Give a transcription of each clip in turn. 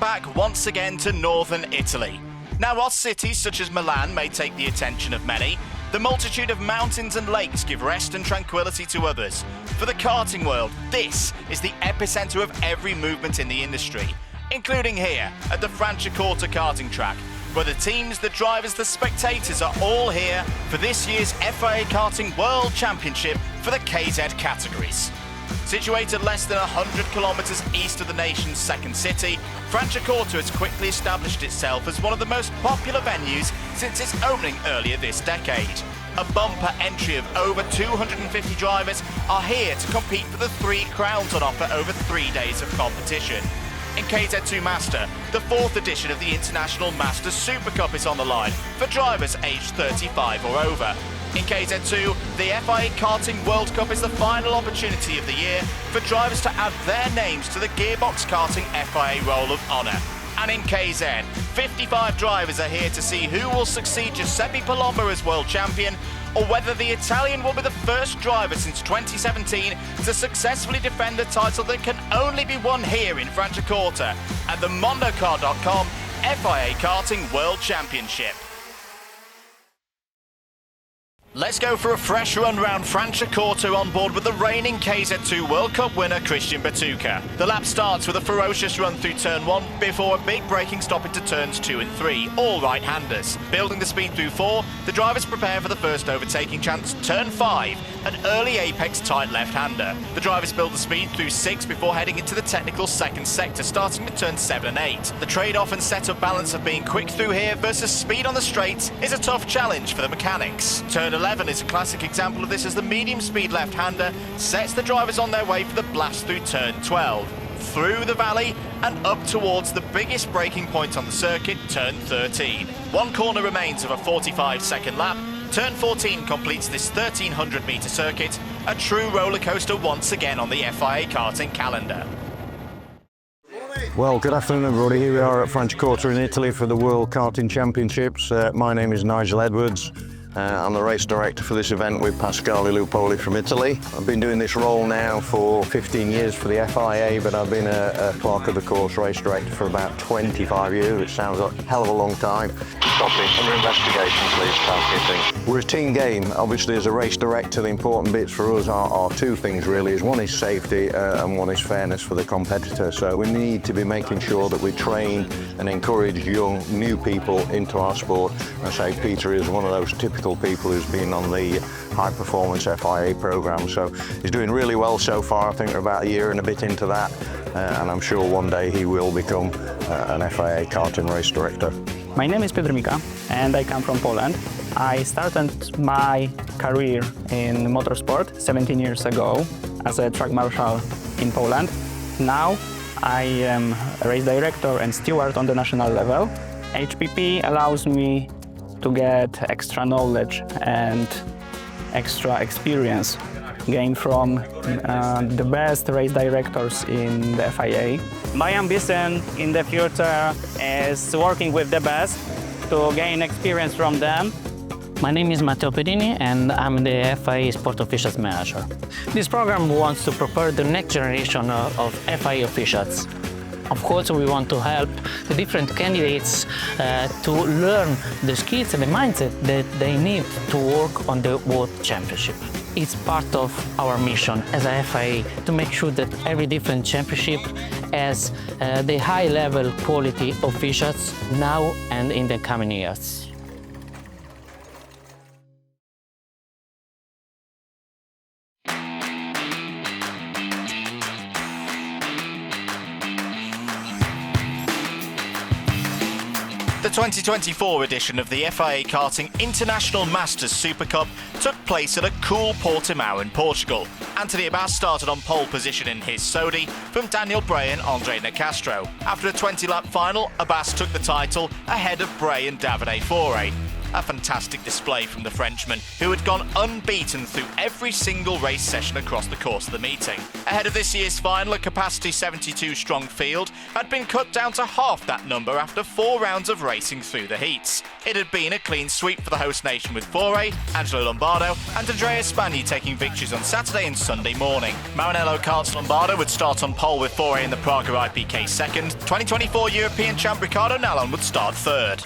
back once again to northern Italy. Now, while cities such as Milan may take the attention of many, the multitude of mountains and lakes give rest and tranquility to others. For the karting world, this is the epicenter of every movement in the industry, including here at the Franciacorta Karting Track, where the teams, the drivers, the spectators are all here for this year's FIA Karting World Championship for the KZ categories. Situated less than 100 kilometers east of the nation's second city, Franciacorta has quickly established itself as one of the most popular venues since its opening earlier this decade. A bumper entry of over 250 drivers are here to compete for the 3 crowns on offer over 3 days of competition. In KZ2 Master, the 4th edition of the International Masters Super Cup is on the line for drivers aged 35 or over. In KZ2, the FIA Karting World Cup is the final opportunity of the year for drivers to add their names to the Gearbox Karting FIA Roll of Honour. And in KZ, 55 drivers are here to see who will succeed Giuseppe Palombo as world champion, or whether the Italian will be the first driver since 2017 to successfully defend the title that can only be won here in Franciacorta at the Mondocar.com FIA Karting World Championship. Let's go for a fresh run round Franciacorta on board with the reigning KZ2 World Cup winner Christian Batuca. The lap starts with a ferocious run through turn 1 before a big braking stop into turns 2 and 3, all right-handers. Building the speed through 4, the drivers prepare for the first overtaking chance, turn 5, an early apex tight left-hander. The drivers build the speed through 6 before heading into the technical second sector, starting with turn 7 and 8. The trade-off and set-up balance of being quick through here versus speed on the straights is a tough challenge for the mechanics. Turn 11 is a classic example of this as the medium speed left-hander sets the drivers on their way for the blast through turn 12, through the valley and up towards the biggest braking point on the circuit, turn 13. 1 corner remains of a 45-second lap. Turn 14 completes this 1,300 metre circuit, a true roller coaster once again on the FIA karting calendar. Well, good afternoon everybody. Here we are at Franciacorta in Italy for the World Karting Championships. My name is Nigel Edwards. I'm the race director for this event with Pasquale Lupoli from Italy. I've been doing this role now for 15 years for the FIA, but I've been a clerk of the course race director for about 25 years, which sounds a hell of a long time. Stop it. Under investigation, please, Pasquale. We're a team game. Obviously, as a race director, the important bits for us are 2 things really. One is safety and one is fairness for the competitor. So we need to be making sure that we train and encourage young, new people into our sport. I say Peter is one of those typical people who's been on the high performance FIA program, so he's doing really well so far. I think we're about a year and a bit into that, and I'm sure one day he will become an FIA karting race director. My name is Piotr Mika and I come from Poland. I started my career in motorsport 17 years ago as a track marshal in Poland. Now I am a race director and steward on the national level. HPP allows me to get extra knowledge and extra experience gained from the best race directors in the FIA. My ambition in the future is working with the best to gain experience from them. My name is Matteo Pedini and I'm the FIA Sport Officials Manager. This program wants to prepare the next generation of FIA officials. Of course, we want to help the different candidates to learn the skills and the mindset that they need to work on the World Championship. It's part of our mission as a FIA to make sure that every different championship has the high-level quality officials now and in the coming years. The 2024 edition of the FIA Karting International Masters Super Cup took place at a cool Portimao in Portugal. Anthony Abbas started on pole position in his Sodi from Daniel Bray and Andre Nicastro. After a 20-lap final, Abbas took the title ahead of Bray and Davide Fore. A fantastic display from the Frenchman, who had gone unbeaten through every single race session across the course of the meeting. Ahead of this year's final, a capacity 72 strong field had been cut down to half that number after 4 rounds of racing through the heats. It had been a clean sweep for the host nation, with Fore, Angelo Lombardo and Andrea Spagni taking victories on Saturday and Sunday morning. Maranello Kart's Lombardo would start on pole with Fore in the Praga IPK second. 2024 European champ Riccardo Nallon would start third.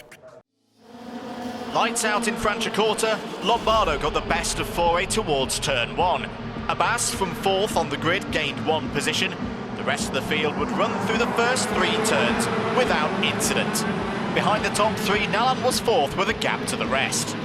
Lights out in Franciacorta, Lombardo got the best of Fore towards turn 1. Abbas from 4th on the grid gained 1 position. The rest of the field would run through the first 3 turns without incident. Behind the top 3, Nallon was 4th with a gap to the rest.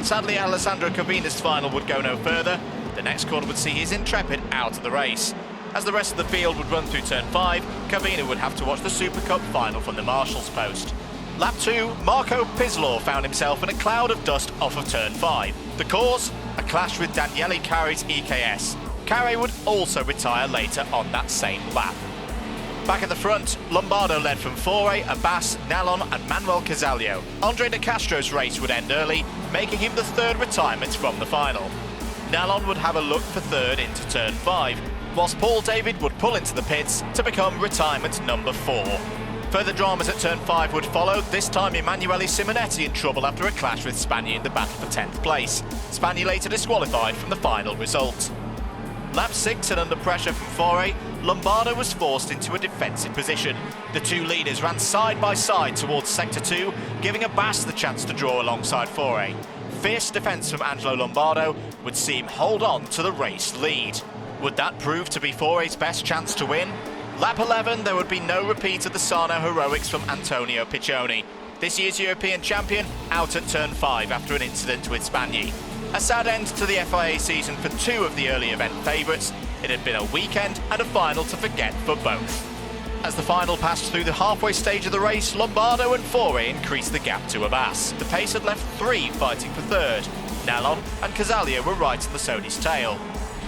Sadly, Alessandro Cavina's final would go no further. The next corner would see his Intrepid out of the race. As the rest of the field would run through turn 5, Cavina would have to watch the Super Cup final from the marshal's post. Lap 2, Marco Pislor found himself in a cloud of dust off of turn 5. The cause? A clash with Daniele Carri's EKS. Carri would also retire later on that same lap. Back at the front, Lombardo led from Fore, Abbas, Nallon and Manuel Casalio. Andre De Castro's race would end early, making him the 3rd retirement from the final. Nallon would have a look for 3rd into turn 5, whilst Paul David would pull into the pits to become retirement number 4. Further dramas at turn 5 would follow, this time Emanuele Simonetti in trouble after a clash with Spagni in the battle for 10th place. Spagni later disqualified from the final result. Lap 6 and under pressure from Fore, Lombardo was forced into a defensive position. The 2 leaders ran side by side towards sector 2, giving Abbas the chance to draw alongside Fore. Fierce defence from Angelo Lombardo would see him hold on to the race lead. Would that prove to be Fore's best chance to win? Lap 11, there would be no repeat of the Sarno heroics from Antonio Piccioni. This year's European champion out at turn 5 after an incident with Spagni. A sad end to the FIA season for 2 of the early event favourites. It had been a weekend and a final to forget for both. As the final passed through the halfway stage of the race, Lombardo and Fore increased the gap to Abbas. The pace had left 3 fighting for 3rd. Nallon and Casalio were right on the Sony's tail.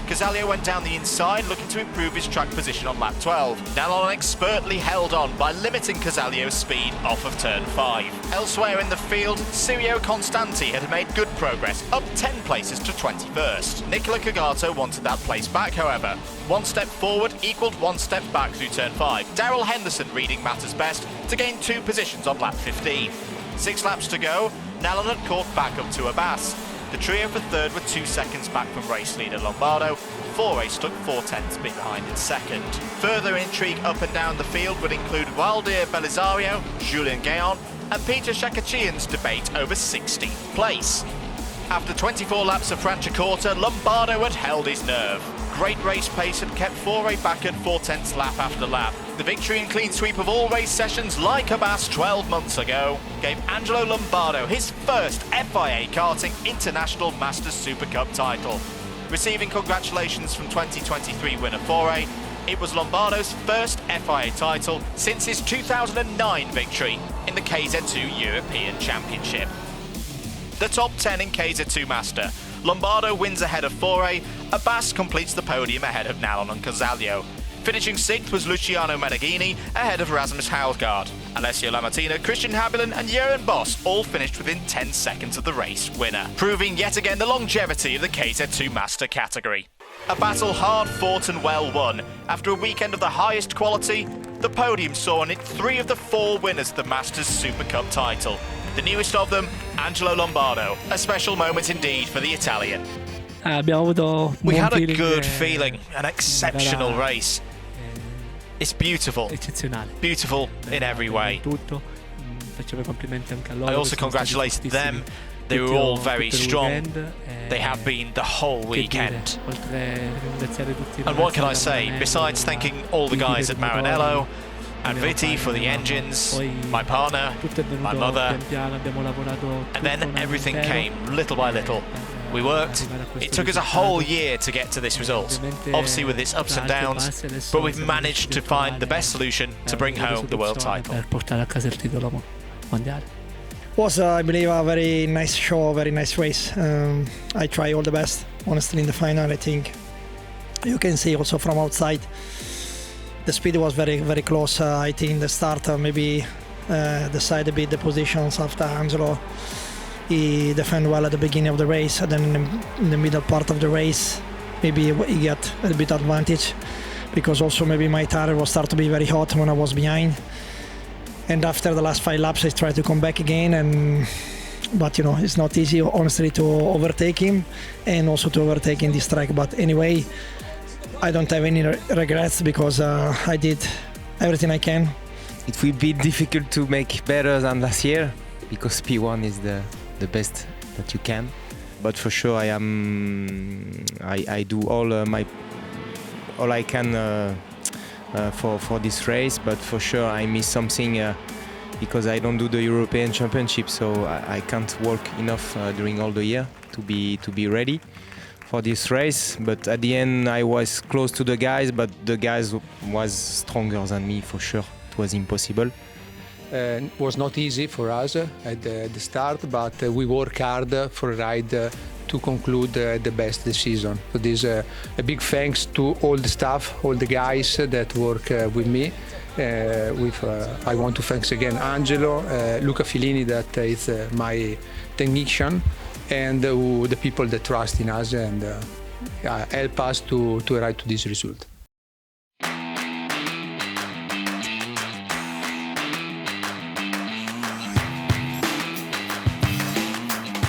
Casalio went down the inside, looking to improve his track position on lap 12. Nallon expertly held on by limiting Casalio's speed off of turn 5. Elsewhere in the field, Sirio Constanti had made good progress, up 10 places to 21st. Nicola Cagato wanted that place back, however. 1 step forward equaled 1 step back through turn 5. Daryl Henderson reading matters best to gain 2 positions on lap 15. 6 laps to go, Nallon had caught back up to Abbas. The trio for 3rd were 2 seconds back from race leader Lombardo. Fore stuck 4/10 behind in 2nd. Further intrigue up and down the field would include Waldir Belisario, Julien Guéon and Peter Shakachian's debate over 16th place. After 24 laps of Franciacorta, Lombardo had held his nerve. Great race pace had kept Fore back at 4/10 lap after lap. The victory and clean sweep of all race sessions, like Abbas 12 months ago, gave Angelo Lombardo his first FIA Karting International Masters Super Cup title. Receiving congratulations from 2023 winner Fore, it was Lombardo's first FIA title since his 2009 victory in the KZ2 European Championship. The top 10 in KZ2 Master. Lombardo wins ahead of Fore, Abbas completes the podium ahead of Nallon and Casalio. Finishing 6th was Luciano Meneghini ahead of Rasmus Haugaard. Alessio Lamartina, Christian Habilin and Jürgen Boss all finished within 10 seconds of the race winner, proving yet again the longevity of the KZ2 Master category. A battle hard fought and well won. After a weekend of the highest quality, the podium saw in it 3 of the 4 winners of the Masters Super Cup title. The newest of them, Angelo Lombardo. A special moment indeed for the Italian. We had a good feeling, an exceptional race. It's beautiful. Beautiful in every way. I also congratulated them. They were all very strong. They have been the whole weekend. And what can I say? Besides thanking all the guys at Maranello, and Vitti for the engines, my partner, my mother, and then everything came little by little. We worked. It took us a whole year to get to this result, obviously with its ups and downs, but we've managed to find the best solution to bring home the world title. Was, I believe, a very nice show, very nice race. I try all the best, honestly, in the final. I think you can see also from outside the speed was very, very close. I think the start maybe decided a bit the positions after Angelo he defended well at the beginning of the race, and then in the middle part of the race, maybe he got a bit advantage, because also maybe my tire was start to be very hot when I was behind. And after the last 5 laps, I tried to come back again, but you know, it's not easy, honestly, to overtake him and also to overtake in this track. But anyway, I don't have any regrets, because I did everything I can. It will be difficult to make better than last year, because P1 is the best that you can. But for sure, I do all I can for this race. But for sure, I miss something because I don't do the European Championship, so I can't work enough during all the year to be ready for this race. But at the end, I was close to the guys, but the guys was stronger than me for sure. It was impossible. It was not easy for us at the start, but we work hard for a ride to conclude the best this season. So this a big thanks to all the staff, all the guys that work with me. I want to thanks again Angelo, Luca Filini, that is my technician, and the people that trust in us and help us to arrive to this result.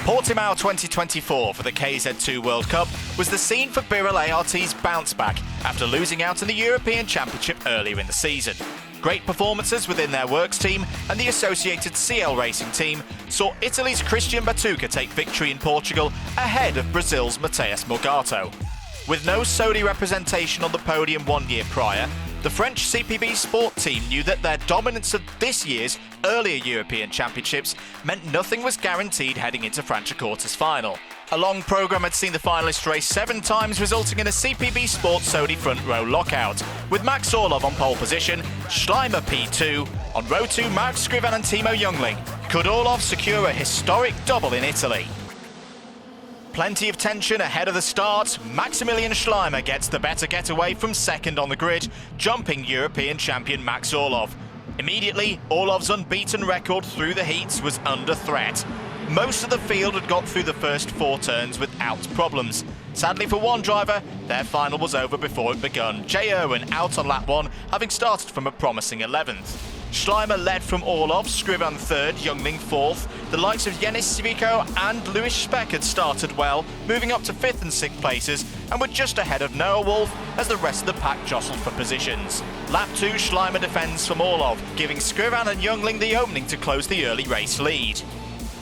Portimao 2024 for the KZ2 World Cup was the scene for Birel ART's bounce back after losing out in the European Championship earlier in the season. Great performances within their works team and the associated CL Racing team saw Italy's Christian Batuca take victory in Portugal ahead of Brazil's Matheus Morgato. With no Saudi representation on the podium 1 year prior, the French CPB Sport team knew that their dominance of this year's earlier European Championships meant nothing was guaranteed heading into Franciacorta's final. A long programme had seen the finalists race 7 times, resulting in a CPB Sport Saudi front row lockout, with Max Orlov on pole position, Schleimer P2, on row 2 Mark Scrivan and Timo Jungling. Could Orlov secure a historic double in Italy? Plenty of tension ahead of the start. Maximilian Schleimer gets the better getaway from second on the grid, jumping European champion Max Orlov. Immediately, Orlov's unbeaten record through the heats was under threat. Most of the field had got through the first 4 turns without problems. Sadly for one driver, their final was over before it begun. Jay Irwin out on lap 1, having started from a promising 11th. Schleimer led from Orlov, Scrivan 3rd, Jungling 4th. The likes of Yanis Civico and Lewis Speck had started well, moving up to 5th and 6th places, and were just ahead of Noah Wolf as the rest of the pack jostled for positions. Lap 2, Schleimer defends from Orlov, giving Scrivan and Jungling the opening to close the early race lead.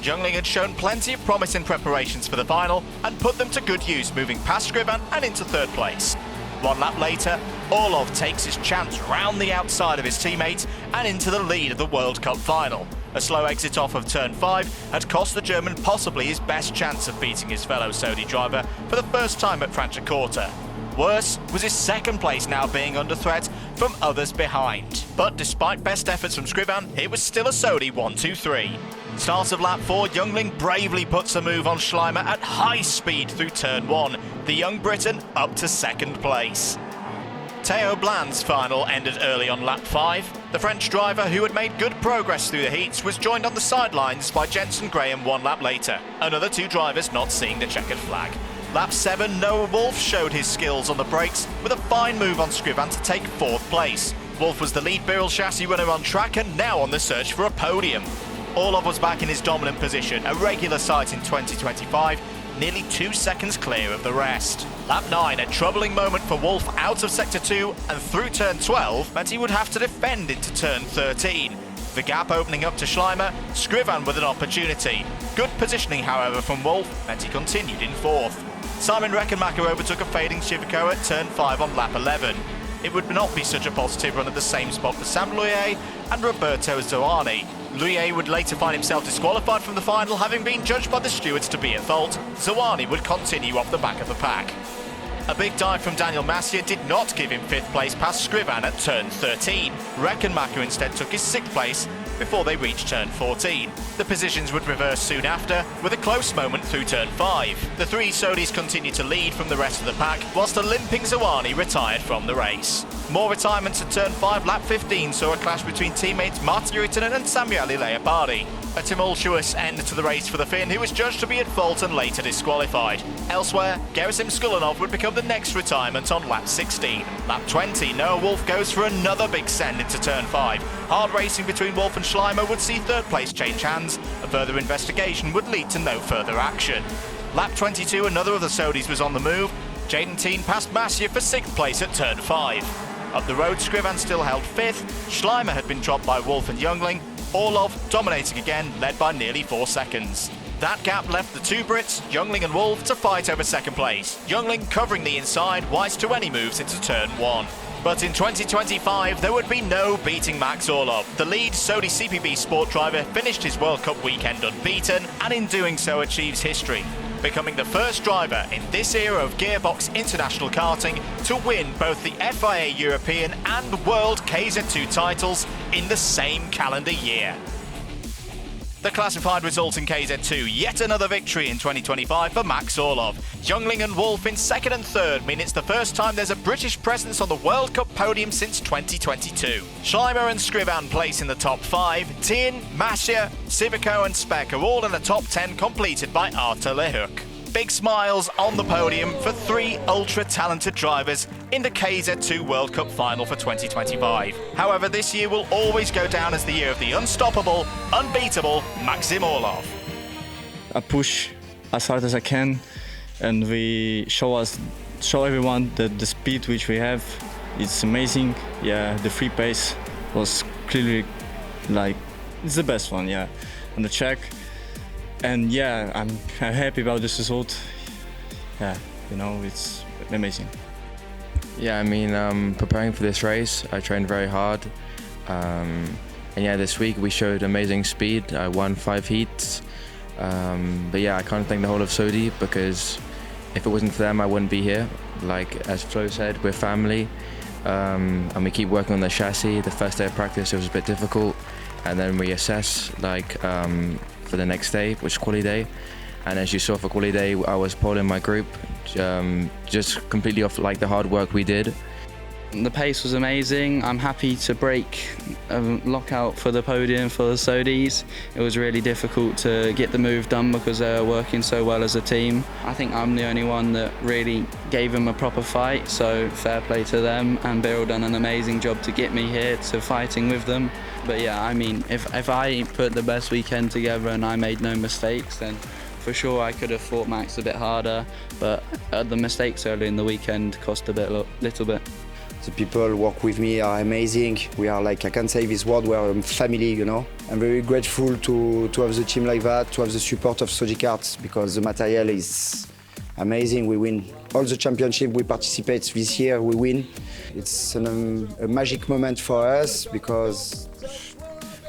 Jungling had shown plenty of promise in preparations for the final and put them to good use, moving past Scrivan and into 3rd place. 1 lap later, Orlov takes his chance round the outside of his teammate and into the lead of the World Cup final. A slow exit off of turn 5 had cost the German possibly his best chance of beating his fellow Saudi driver for the first time at Franciacorta. Worse was his 2nd place now being under threat from others behind. But despite best efforts from Scrivan, it was still a Saudi 1-2-3. Start of lap 4, Jungling bravely puts a move on Schleimer at high speed through turn 1, the young Briton up to 2nd place. Theo Bland's final ended early on lap 5. The French driver, who had made good progress through the heats, was joined on the sidelines by Jenson Graham 1 lap later. Another 2 drivers not seeing the checkered flag. Lap 7, Noah Wolf showed his skills on the brakes with a fine move on Scrivan to take 4th place. Wolf was the lead Birel chassis runner on track and now on the search for a podium. Orlov was back in his dominant position, a regular sight in 2025, nearly 2 seconds clear of the rest. Lap 9, a troubling moment for Wolf out of sector 2 and through turn 12 meant he would have to defend into turn 13. The gap opening up to Schleimer, Scrivan with an opportunity. Good positioning, however, from Wolf meant he continued in 4th. Simon Reckenmacher overtook a fading Civico at turn 5 on lap 11. It would not be such a positive run at the same spot for Sam Louillet and Roberto Zoani. Louillet would later find himself disqualified from the final, having been judged by the stewards to be at fault. Zoani would continue off the back of the pack. A big dive from Daniel Massier did not give him 5th place past Scrivan at turn 13. Reckenmacher instead took his 6th place before they reached turn 14. The positions would reverse soon after, with a close moment through turn 5. The three Saudis continued to lead from the rest of the pack, whilst a limping Zawani retired from the race. More retirements at turn 5, lap 15 saw a clash between teammates Martin Ruitanen and Samuele Leopardi. A tumultuous end to the race for the Finn, who was judged to be at fault and later disqualified. Elsewhere, Gerasim Skulinov would become the next retirement on lap 16. Lap 20, Noah Wolf goes for another big send into turn 5. Hard racing between Wolf and Schleimer would see third place change hands. A further investigation would lead to no further action. Lap 22, another of the Saudis was on the move. Jaden Teen passed Massia for 6th place at turn 5. Up the road, Scrivan still held 5th. Schleimer had been dropped by Wolf and Youngling. Orlov dominating again, led by nearly 4 seconds. That gap left the two Brits, Youngling and Wolf, to fight over 2nd place. Youngling covering the inside, wise to any moves into turn 1. But in 2025, there would be no beating Max Orlov. The lead Saudi CPB Sport driver finished his World Cup weekend unbeaten, and in doing so achieves history, becoming the first driver in this era of Gearbox International Karting to win both the FIA European and World KZ2 titles in the same calendar year. The classified result in KZ2, yet another victory in 2025 for Max Orlov. Youngling and Wolf in 2nd and 3rd mean it's the first time there's a British presence on the World Cup podium since 2022. Schleimer and Scrivan place in the top 5. Tien, Mascia, Civico and Speck are all in the top 10, completed by Arthur Lehouk. Big smiles on the podium for 3 ultra-talented drivers in the KZ2 World Cup final for 2025. However, this year will always go down as the year of the unstoppable, unbeatable Maksim Orlov. I push as hard as I can, and we show everyone that the speed which we have, it's amazing. Yeah, the free pace was clearly it's the best one, yeah, on the track. And yeah, I'm happy about this result. Yeah, it's amazing. Yeah, I mean, preparing for this race, I trained very hard. And yeah, this week we showed amazing speed. I won 5 heats. But yeah, I can't thank the whole of Saudi, because if it wasn't for them, I wouldn't be here. Like as Flo said, we're family. And we keep working on the chassis. The first day of practice, it was a bit difficult. And then we assess for the next day, which is quali day. And as you saw for quali day, I was pole in my group, just completely off the hard work we did. The pace was amazing. I'm happy to break a lockout for the podium for the Saudis. It was really difficult to get the move done because they were working so well as a team. I think I'm the only one that really gave them a proper fight, so fair play to them, and Beryl done an amazing job to get me here to fighting with them. But yeah, I mean, if I put the best weekend together and I made no mistakes, then for sure I could have fought Max a bit harder, but the mistakes early in the weekend cost little bit. The people who work with me are amazing. We are I can't say this word, we're a family, I'm very grateful to have the team like that, to have the support of Saudi Karts, because the material is amazing. We win all the championship we participate this year, we win. It's a magic moment for us, because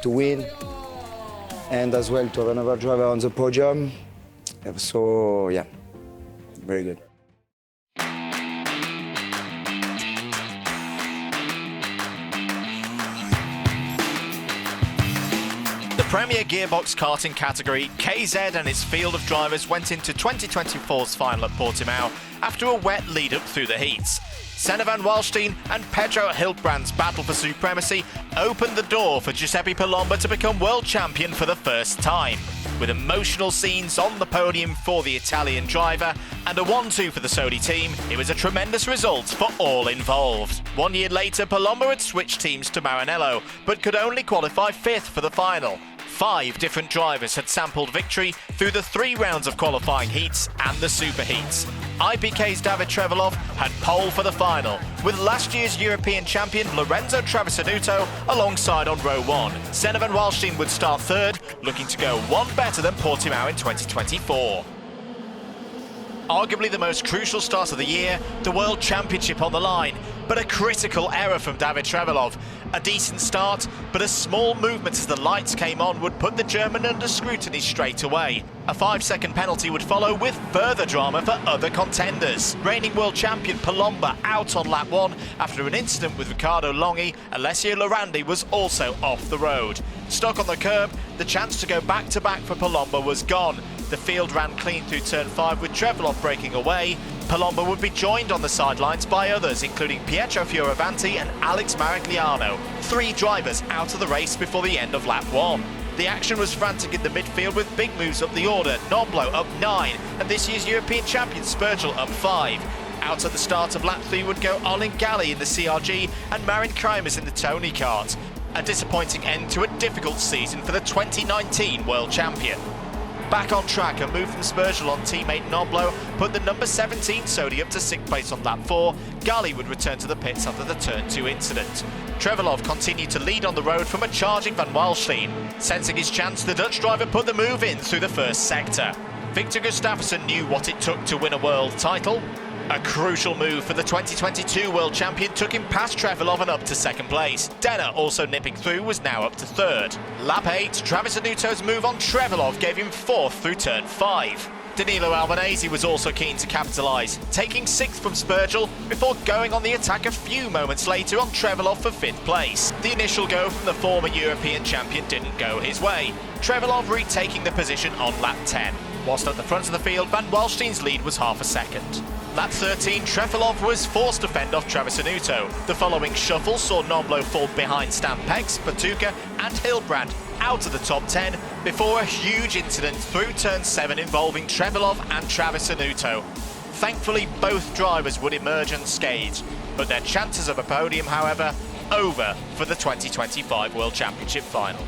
to win and as well to have another driver on the podium. So yeah, very good. The Premier Gearbox Karting category, KZ and his field of drivers went into 2024's final at Portimao after a wet lead-up through the heats. Senna Van Walstijn and Pedro Hiltbrand's battle for supremacy opened the door for Giuseppe Palomba to become world champion for the first time. With emotional scenes on the podium for the Italian driver and a 1-2 for the Saudi team, it was a tremendous result for all involved. 1 year later, Palomba had switched teams to Maranello, but could only qualify 5th for the final. 5 different drivers had sampled victory through the 3 rounds of qualifying heats and the super heats. IPK's David Trevelov had pole for the final, with last year's European champion Lorenzo Travisanuto alongside on row 1. Senna Van Walstijn would start 3rd, looking to go 1 better than Portimao in 2024. Arguably the most crucial start of the year, the World Championship on the line. but a critical error from Davide Fore. A decent start, but a small movement as the lights came on would put the German under scrutiny straight away. A 5-second penalty would follow with further drama for other contenders. Reigning world champion Palomba out on lap 1 after an incident with Riccardo Longhi. Alessio Lorandi was also off the road. Stuck on the curb, the chance to go back-to-back for Palomba was gone. The field ran clean through turn 5 with Trevelov breaking away. Palomba would be joined on the sidelines by others, including Pietro Fioravanti and Alex Marigliano. 3 drivers out of the race before the end of lap 1. The action was frantic in the midfield with big moves up the order. Noblo up 9 and this year's European champion Spurgel up 5. Out at the start of lap 3 would go Olin Galli in the CRG and Marin Krimers in the Tony kart. A disappointing end to a difficult season for the 2019 world champion. Back on track, a move from Spurgel on teammate Noblo put the number 17 Sodi up to 6th place on lap 4. Galli would return to the pits after the turn 2 incident. Trevelov continued to lead on the road from a charging Van Walstijn. Sensing his chance, the Dutch driver put the move in through the first sector. Victor Gustafsson knew what it took to win a world title. A crucial move for the 2022 world champion took him past Trevelov and up to 2nd place. Denner, also nipping through, was now up to 3rd. Lap 8, Travis Anuto's move on Trevelov gave him 4th through turn 5. Danilo Albanese was also keen to capitalise, taking 6th from Spurgel before going on the attack a few moments later on Trevelov for 5th place. The initial go from the former European champion didn't go his way, Trevelov retaking the position on lap 10. Whilst at the front of the field, Van Walstein's lead was half a second. Lap 13, Trevelov was forced to fend off Travis Anuto. The following shuffle saw Noblo fall behind Stan Pex, Batuka and Hilbrand out of the top 10 before a huge incident through turn 7 involving Trevelov and Travis Anuto. Thankfully, both drivers would emerge unscathed, but their chances of a podium, however, over for the 2025 World Championship final.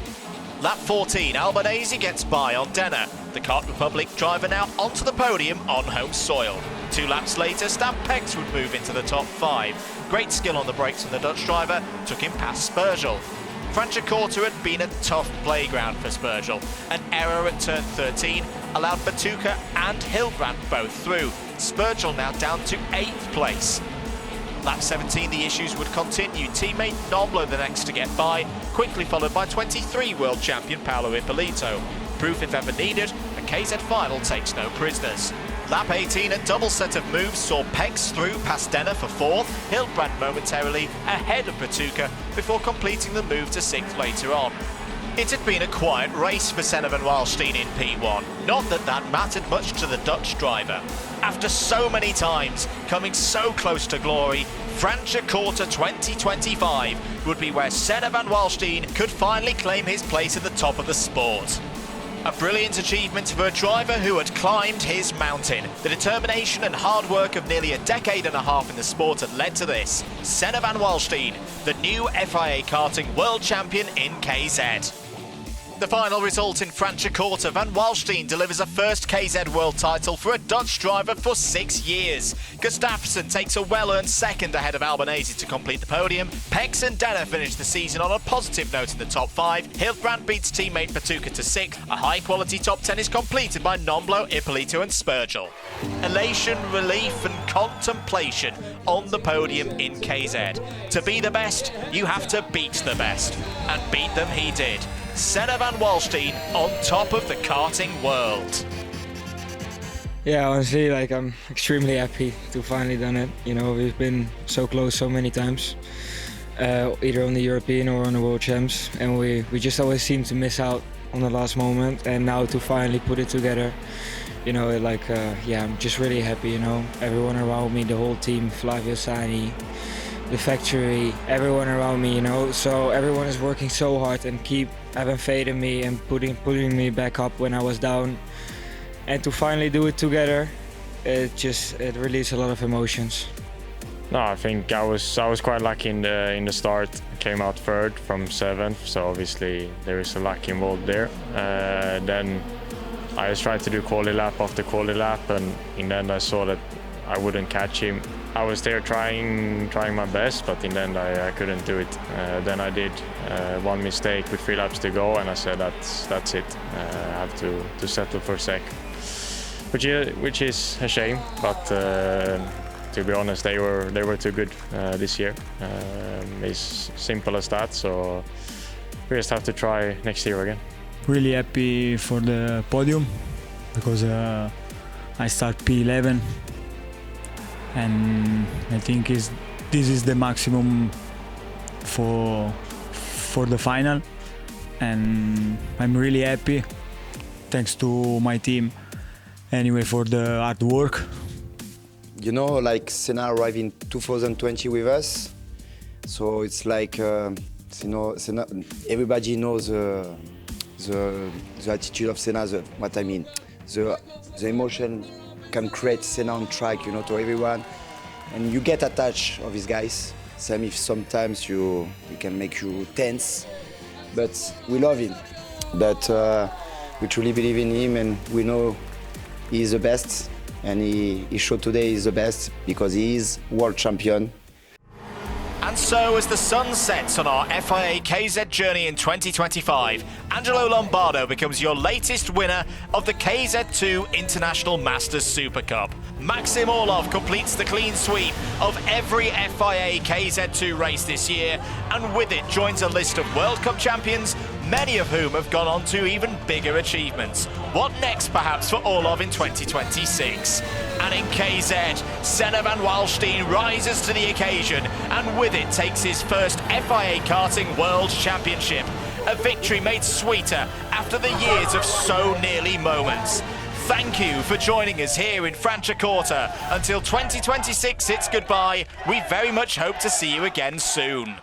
Lap 14, Albanese gets by on Denner. The Kart Republic driver now onto the podium on home soil. 2 laps later, Stan Pex would move into the top 5. Great skill on the brakes from the Dutch driver took him past Spurgel. Franciacorta had been a tough playground for Spurgel. An error at turn 13 allowed Batuka and Hilbrand both through. Spurgel now down to 8th place. Lap 17, the issues would continue. Teammate Noblo the next to get by, quickly followed by 23 world champion Paolo Ippolito. Proof if ever needed, a KZ final takes no prisoners. Lap 18, a double set of moves saw Pex through past Denner for 4th, Hilbrand momentarily ahead of Batuka before completing the move to 6th later on. It had been a quiet race for Senna Van Walstijn in P1, not that that mattered much to the Dutch driver. After so many times coming so close to glory, Franciacorta 2025 would be where Senna Van Walstijn could finally claim his place at the top of the sport. A brilliant achievement for a driver who had climbed his mountain. The determination and hard work of nearly a decade and a half in the sport had led to this. Senna Van Walstijn, the new FIA Karting World Champion in KZ. The final result in Franciacorta, Van Walstijn delivers a first KZ World title for a Dutch driver for 6 years. Gustafsson takes a well-earned 2nd ahead of Albanese to complete the podium. Pex and Denner finish the season on a positive note in the top 5. Hilbrand beats teammate Batuka to 6th. A high-quality top 10 is completed by Noblo, Ippolito and Spurgel. Elation, relief and contemplation on the podium in KZ. To be the best, you have to beat the best. And beat them he did. Senna Van Walstijn on top of the karting world. Yeah, honestly, I'm extremely happy to finally done it. You know, we've been so close so many times, either on the European or on the World Champs, and we just always seem to miss out on the last moment. And now to finally put it together, you know, yeah, I'm just really happy. You know, everyone around me, the whole team, Flavio Sani, the factory, everyone around me, you know. So everyone is working so hard and keep having faith in me and putting me back up when I was down. And to finally do it together, it released a lot of emotions. No, I think I was quite lucky in the start. Came out 3rd from 7th, so obviously there is a luck involved there. Then I just tried to do quali lap after quali lap, and in the end I saw that I wouldn't catch him. I was there trying my best, but in the end I couldn't do it. Then I did one mistake with 3 laps to go, and I said that's it. I have to settle for 2nd, which is a shame. But to be honest, they were too good this year. It's simple as that. So we just have to try next year again. Really happy for the podium because I start P11, and I think this is the maximum for the final, and I'm really happy. Thanks to my team anyway for the hard work. You know, like Senna arrived in 2020 with us, so it's like Senna, everybody knows the attitude of Senna. What I mean, the emotion can create Senna on track, you know, to everyone, and you get attached of these guys. Same if sometimes he can make you tense, but we love him. But we truly believe in him, and we know he is the best, and he showed today he's the best because he is world champion. And so as the sun sets on our FIA KZ journey in 2025, Angelo Lombardo becomes your latest winner of the KZ2 International Masters Super Cup. Maksim Orlov completes the clean sweep of every FIA KZ2 race this year, and with it joins a list of World Cup champions, many of whom have gone on to even bigger achievements. What next perhaps for Orlov in 2026? And in KZ, Senna Van Walstijn rises to the occasion and with it takes his first FIA Karting World Championship. A victory made sweeter after the years of so nearly moments. Thank you for joining us here in Franciacorta. Until 2026, it's goodbye. We very much hope to see you again soon.